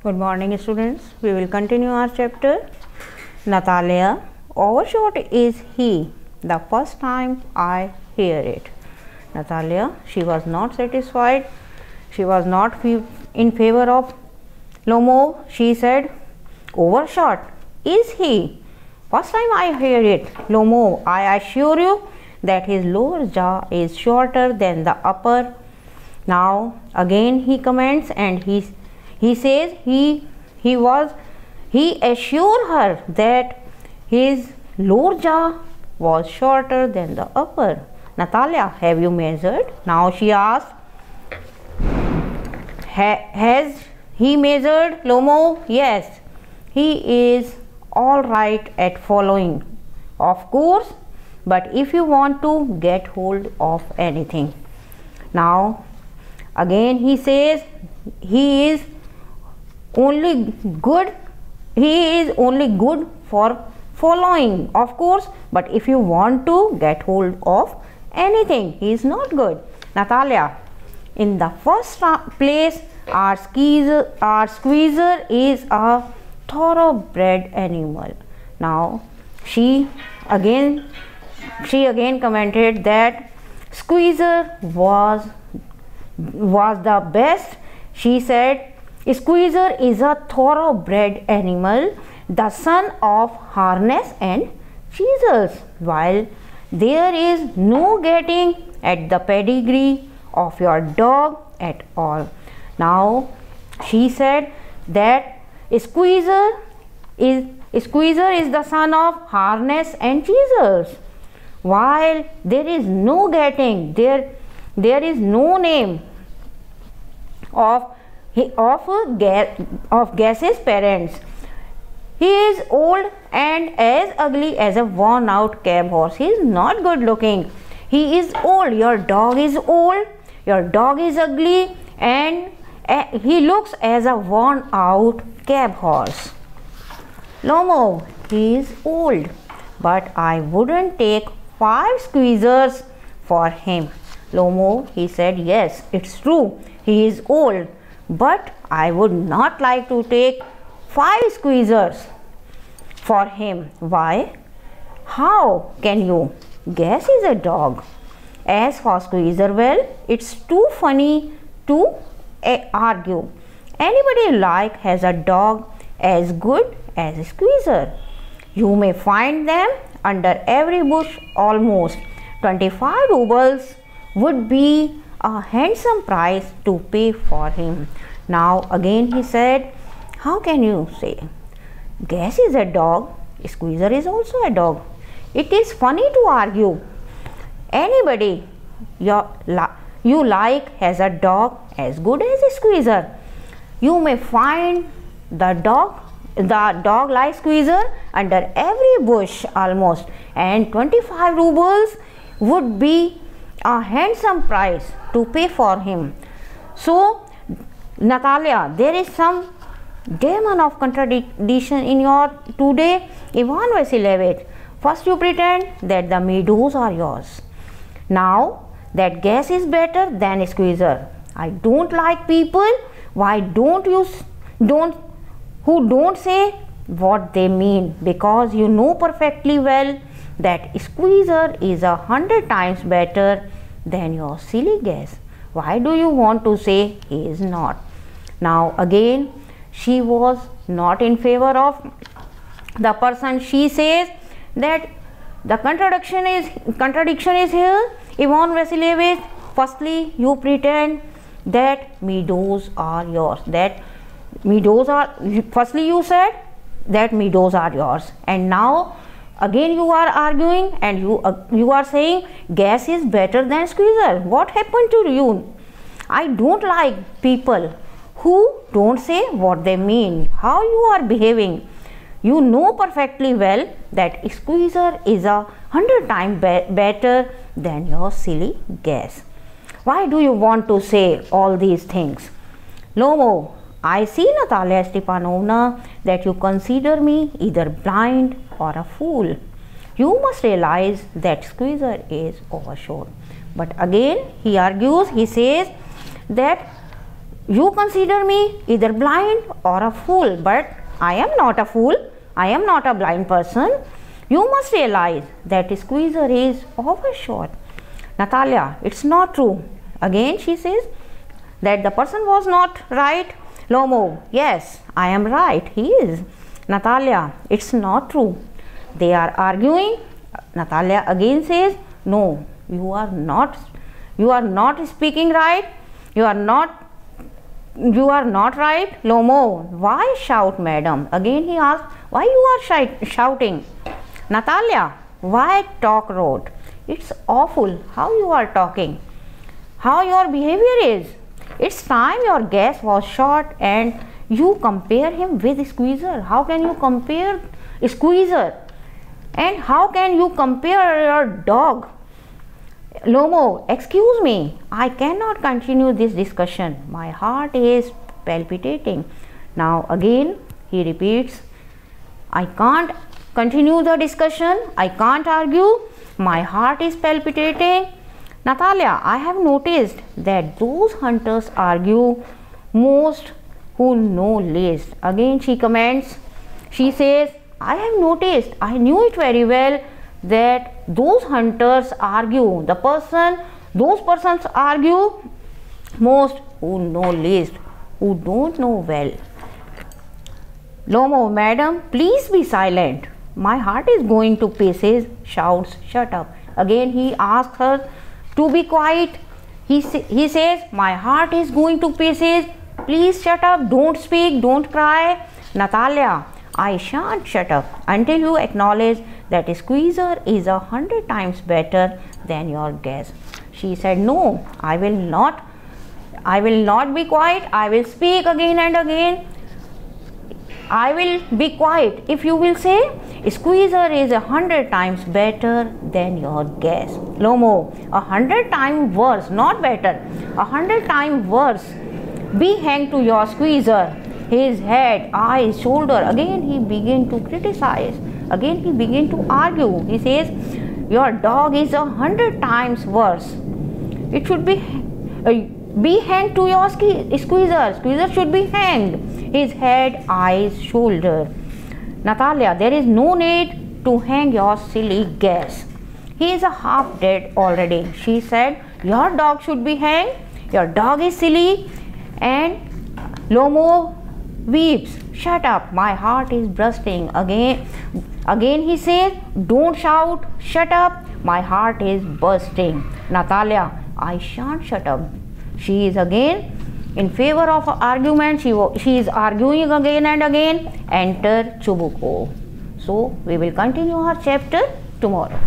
Good morning, students. We will continue our chapter. Natalia, overshot is he. The first time I hear it. Natalia, she was not satisfied. She was not in favor of Lomov. She said, overshot is he. First time I hear it. Lomov, I assure you that his lower jaw is shorter than the upper. Now again he comments and he says he assured her that his lower jaw was shorter than the upper. Natalia, have you measured? Now she asked. Has he measured, Lomov? Yes, he is all right at following, of course, but if you want to get hold of anything. Now again he says he is only good for following, of course, but if you want to get hold of anything, he is not good. Natalia, in the first place, our squeezer is a thoroughbred animal. Now she again commented that squeezer was the best. She said squeezer is a thoroughbred animal, the son of harness and chisels, while there is no getting at the pedigree of your dog at all. Now she said that squeezer is the son of harness and chisels, while there is no getting, there is no name of Gas's parents. He is old and as ugly as a worn out cab horse. He is not good looking. He is old. Your dog is old. Your dog is ugly and he looks as a worn out cab horse. Lomov, he is old, but I wouldn't take 5 squeezers for him. Lomov, he said, yes, it's true, he is old, but I would not like to take 5 squeezers for him. Why? How can you? Gas is a dog. As for squeezer, well, it's too funny to argue. Anybody like has a dog as good as a squeezer. You may find them under every bush almost. 25 rubles would be a handsome price to pay for him. Now again he said, how can you say? Gas is a dog, squeezer is also a dog. It is funny to argue. Anybody you like has a dog as good as a squeezer. You may find the dog like squeezer under every bush almost, and 25 rubles would be a handsome price to pay for him. So Natalia, there is some demon of contradiction in your today. Ivan Vasilievich, first you pretend that the meadows are yours. Now that Gas is better than squeezer. I don't like people who don't say what they mean, because you know perfectly well that squeezer is 100 times better than your silly Gas. Why do you want to say he is not? Now again she was not in favor of the person. She says that the contradiction is here. Ivan Vasilievich, firstly you pretend that meadows are yours. Firstly you said that meadows are yours, and now again you are arguing and you are saying Gas is better than squeezer. What happened to you? I don't like people who don't say what they mean. How you are behaving? You know perfectly well that squeezer is 100 times better than your silly Gas. Why do you want to say all these things? Lomov, I see, Natalia Stepanovna, that you consider me either blind or a fool. You must realize that squeezer is overshot. But again he argues, he says that You consider me either blind or a fool, but I am not a fool. I am not a blind person. You must realize that Squeezer is overshot. Natalia, it's not true. Again she says that the person was not right. Lomo, yes, I am right, he is. Natalia, it's not true. They are arguing. Natalia again says, no, you are not speaking right. You are not right. Lomo, why shout, madam? Again he asked, why you are shouting? Natalia, why talk rude? It's awful how you are talking, how your behavior is. It's time your guess was shot and you compare him with Squeezer. How can you compare Squeezer? And how can you compare your dog? Lomo, excuse me, I cannot continue this discussion. My heart is palpitating. Now again he repeats, I can't continue the discussion. I can't argue. My heart is palpitating. Natalia, I have noticed that those hunters argue most who know least. Again she comments. She says, I have noticed, I knew it very well that those hunters argue, those persons argue most who know least, who don't know well. Lomo, madam, please be silent. My heart is going to pieces. Shouts, shut up. Again he asks her to be quiet. He says, my heart is going to pieces. Please shut up. Don't speak. Don't cry. Natalia, I shan't shut up until you acknowledge that Squeezer is 100 times better than your guess. She said, no, I will not be quiet. I will speak again and again. I will be quiet if you will say Squeezer is 100 times better than your guess. Lomo, 100 times worse, not better, 100 times worse. Be hanged to your Squeezer. His head, eyes, shoulder. Again he began to criticize. Again he began to argue. He says, your dog is 100 times worse. It should be hanged to your Squeezer. Squeezer should be hanged. His head, eyes, shoulder. Natalia, there is no need to hang your silly guess. He is half dead already. She said, your dog should be hanged. Your dog is silly. And Lomo weeps. Shut up, my heart is bursting. Again he says, don't shout. Shut up, my heart is bursting. Natalia, I shan't shut up. She is again in favor of argument. She is arguing again and again. Enter Chubuko. So we will continue our chapter tomorrow.